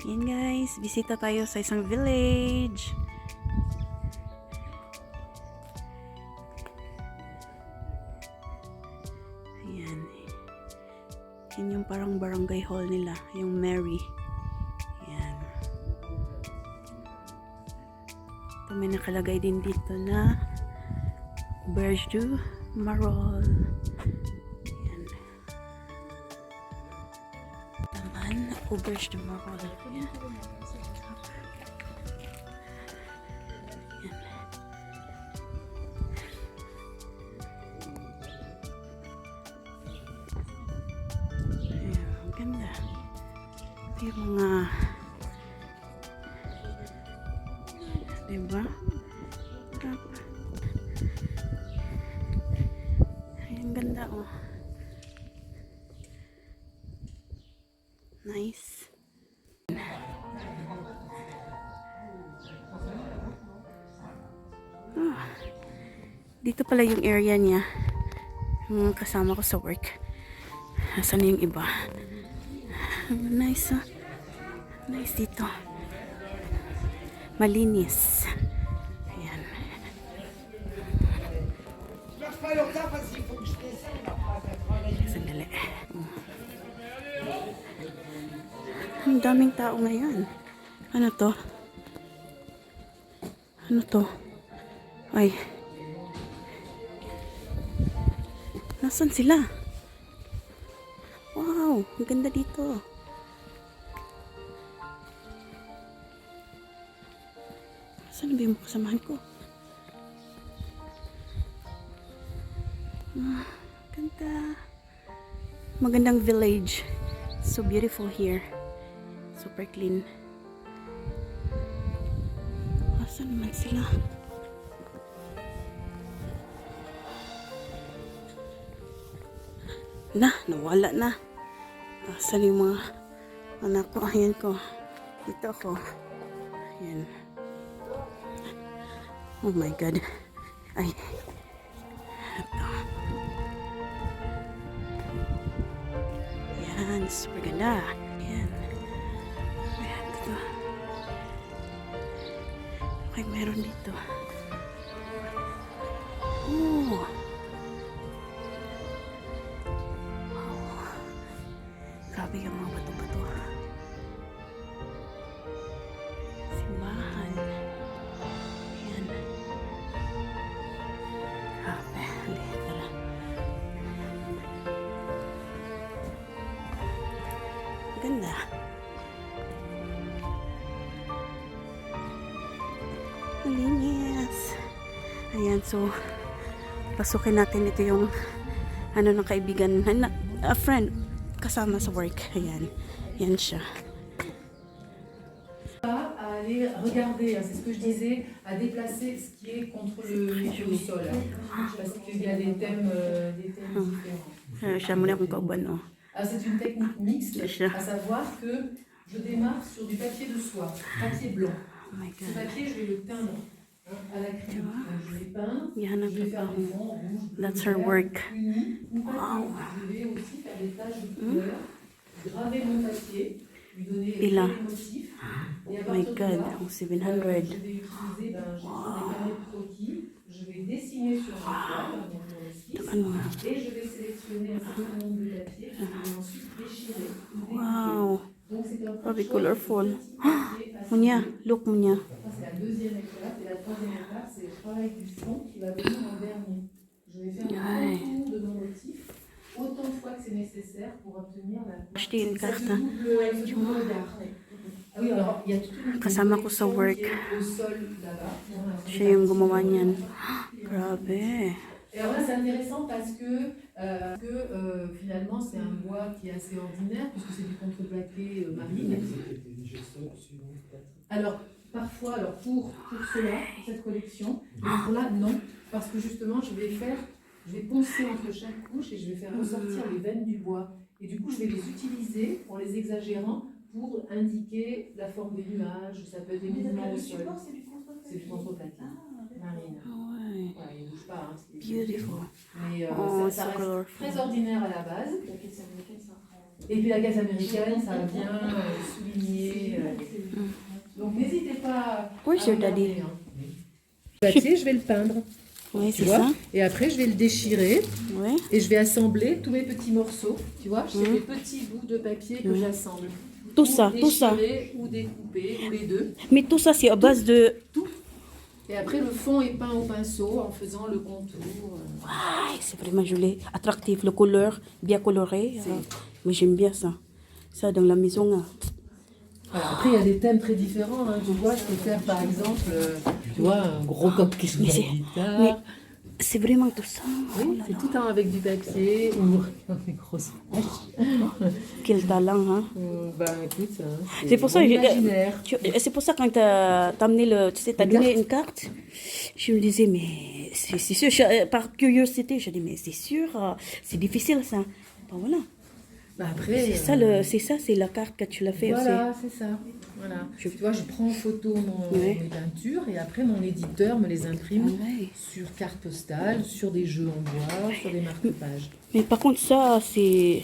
Yan guys, bisita tayo sa isang village. Ayan. Yan yung parang barangay hall nila, yung Mary. Ayan. Ito may nakalagay din dito na Auberge du Marol. Ayan. Taman, Auberge du Marol. Ayan. Ganda. Ito yung mga diba? Ay, ang ganda oh. Nice. Ah, dito pala yung area niya. Yung kasama ko sa work. Nasaan yung iba? Nice, nice dito. Malinis. Ayan. Sandali. Ang daming tao ngayon. Ano to? Ano to? Ay. Nasaan sila? Wow, ang ganda dito. Saan ba yung kasamahan ko? Ah, ganda. Magandang village. So beautiful here. Super clean. Asan naman sila? Nawala na. Asan yung mga anak ko? Ayan ko. Dito ako. Ayan. Oh my God. Ay. Ito. Ayan. Super ganda. Ayan. Ayan. Ito. Okay, meron dito. Oh. Grabe yung mga bato-bato. Simbahan. Ayan. Grabe. Tara. Ganda. Malinis. Ayan, so pasukin natin ito yung ano ng kaibigan, a friend kasama sa work. Ayan. Yan siya. À aller regarder, c'est ce que je disais, à déplacer ce qui est contre le sol, parce qu'il y a des thèmes différents. Siya muna akong kauban, oh. Alors c'est une technique mixte, à savoir que je démarre sur du papier de soie, papier blanc. Oh my Ce God. papier, je vais le teindre à la crème. Donc, je vais peindre, Yan ang je vais faire des trabaho. fonds rouges, bleus, That's her verts, work. unis ou pas Wow. unis. Je vais aussi faire des taches de couleur, graver mon papier, lui donner Pila. les motifs. Et à Oh my partir de God. là, Ang 700. je vais utiliser j'ai des carnets de croquis, je vais dessiner sur un toile, donc mon esquisse, Ano nga? et je vais sélectionner un certain nombre de papiers que je vais ensuite déchirer. ou Wow. découper. Donc c'est un Grabe, choix colorful. de petits papiers assez Munya. bleus. Look mo niya. Ça, c'est la deuxième étape. Et la troisième étape, c'est le travail du fond qui va venir en dernier. Je vais faire Ouais. un contour de mon motif autant de fois que c'est nécessaire pour obtenir Acheter une ce carte. double regard. Ah oui, alors il y a toute une Kasama ko sa work. qui est au sol là-bas. Siya yung gumawa niyan. Grabe. Et alors là, c'est intéressant parce que, finalement, c'est un bois qui est assez ordinaire puisque c'est du contreplaqué marine. Alors, parfois, pour cela, pour cette collection, mais pour là, non, parce que justement, je vais poncer entre chaque couche et je vais faire ressortir les veines du bois. Et du coup, je vais les utiliser en les exagérant pour indiquer la forme des nuages, ça peut être des mouvements au sol. C'est du contreplaqué marine. Ouais. Voilà, il ne bouge pas. Hein, Beautiful. mais Oh, ça so reste colorful. très ordinaire à la base. Et puis la gaze américaine, ça vient souligner. Donc n'hésitez pas Oui, à Sir regarder, Daddy. hein. Papier, je vais le peindre. Oui, Tu c'est vois. ça. Et après, je vais le déchirer Oui. et je vais assembler tous mes petits morceaux. Tu vois, c'est des petits bouts de papier que j'assemble. Tout Ou ça, tout ça. déchirer, ou découper, ou les deux. Mais tout ça, c'est à base de... Tout. Et après, le fond est peint au pinceau en faisant le contour. Ah, c'est vraiment joli, attractif, le couleur, bien coloré. Mais j'aime bien ça. Ça, dans la maison. Voilà. Après, il y a des thèmes très différents. Hein. Tu vois, je peux faire par exemple, tu vois, un gros coq qui joue de la guitare. Mais c'est vraiment tout ça. Oui, c'est tout un avec du papier ou des grosses vaches. Quel talent, hein. Bah écoute, hein, C'est pour ça mon que imaginaire. c'est pour ça quand t'as amené tu sais, t'as donné une carte, je me disais mais c'est sûr, par curiosité, je dis mais c'est sûr, c'est difficile ça. Bon, voilà. Bah après, C'est ça, c'est la carte que tu l'as fait voilà, c'est ça. Voilà. Tu vois, je prends en photo mes peintures et après mon éditeur me les imprime aussi. sur carte postale, sur des jeux en bois, sur des marque-pages. Mais par contre ça c'est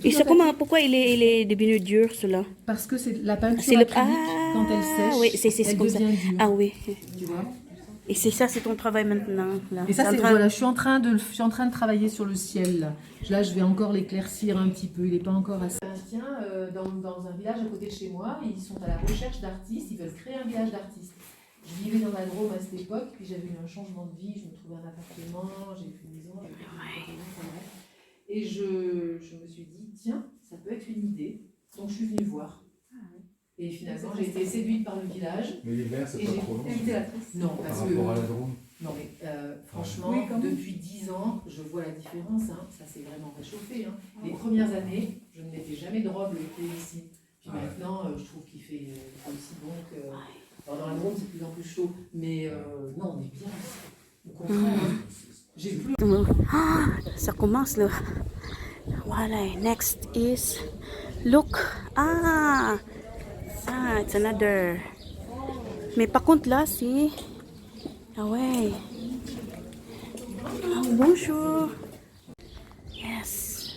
et ça pourquoi il est devenu dur cela? Parce que c'est la peinture C'est le acrylique, quand elle sèche, oui, c'est elle comme ça. devient dure. Ah oui. Tu vois. Et c'est ça, c'est ton travail maintenant là. Et ça, C'est en c'est train- voilà, je suis en train de travailler sur le ciel. Là, je vais encore l'éclaircir un petit peu. Il n'est pas encore assez. Tiens, dans un village à côté de chez moi, ils sont à la recherche d'artistes. Ils veulent créer un village d'artistes. Je vivais dans la Drôme à cette époque, puis j'avais eu un changement de vie. Je me trouvais un appartement, j'ai fait une maison, et je me suis dit tiens, ça peut être une idée. Donc je suis venue voir. Et finalement, j'ai été séduite par le village. Mais l'hiver, c'est pas trop long. Non, Par parce rapport à que la Drôme. non, mais franchement, depuis 10 ans, je vois la différence. Hein. Ça s'est vraiment réchauffé. Hein. Les premières années, je ne mettais jamais de robe l'été ici. Puis maintenant, je trouve qu'il fait aussi bon que. Alors, dans la Drôme, c'est de plus en plus chaud. Mais non, on est bien. Au contraire, j'ai plus. Ah, ça commence là. Voilà, next is look. Ah, ça, it's another. Mais par contre là, c'est ah ouais. Ah, bonjour. Yes.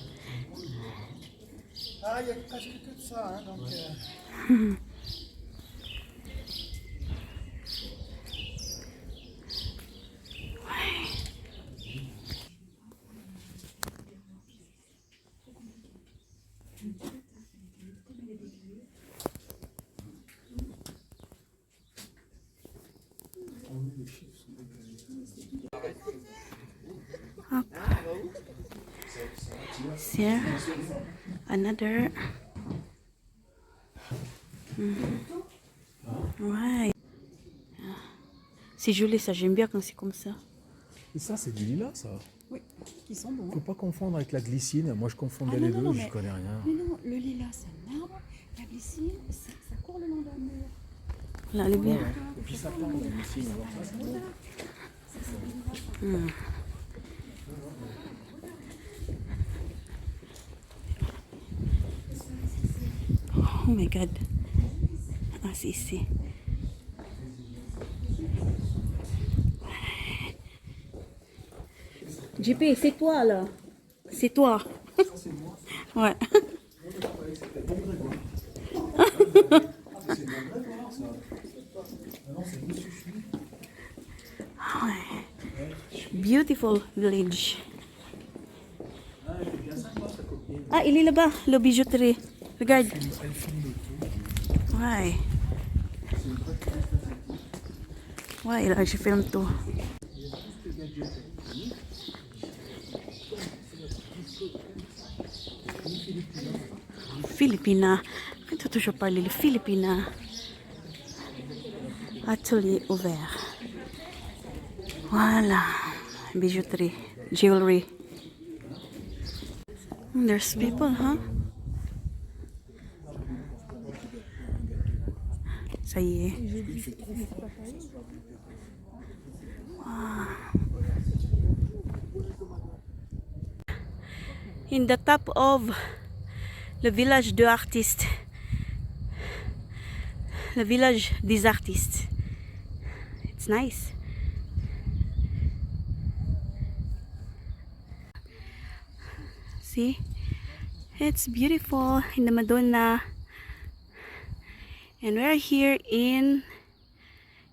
Ah, il y a presque tout ça, hein, donc... Up. Here, another. Ouais. C'est joli ça, j'aime bien quand c'est comme ça. Et ça, c'est du lilas, ça. Oui, qui sont bons. Faut pas confondre avec la glycine. Moi, je confondais Ah, non, les non, deux, non, je mais- connais rien. Mais non, le lilas c'est un arbre, la glycine ça court le long d'un mur. Là, elle est bien. Et puis ça part, la glycine. alors ça, c'est- Oh my god. Ah, c'est ici. JP, c'est toi là. C'est toi. Ouais. Beautiful village. Ah, il est là-bas, le bijouterie. Regarde. Ouais. Ouais, là, je filme tout. Filipina. Je dois toujours parler le Filipina. Atelier ouvert. Voilà. Bijouterie. Jewelry. There's people, huh? Ça y est. Wow. In the top of le village de artistes. Le village des artistes. It's nice. See? It's beautiful in the Madonna. And we're here in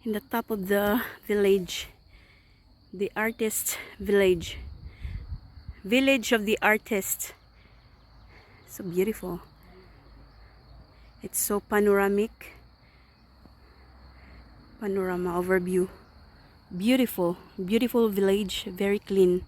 the top of the village. The artist village. Village of the artist. So beautiful. It's so panoramic. Panorama overview. Beautiful. Beautiful village. Very clean.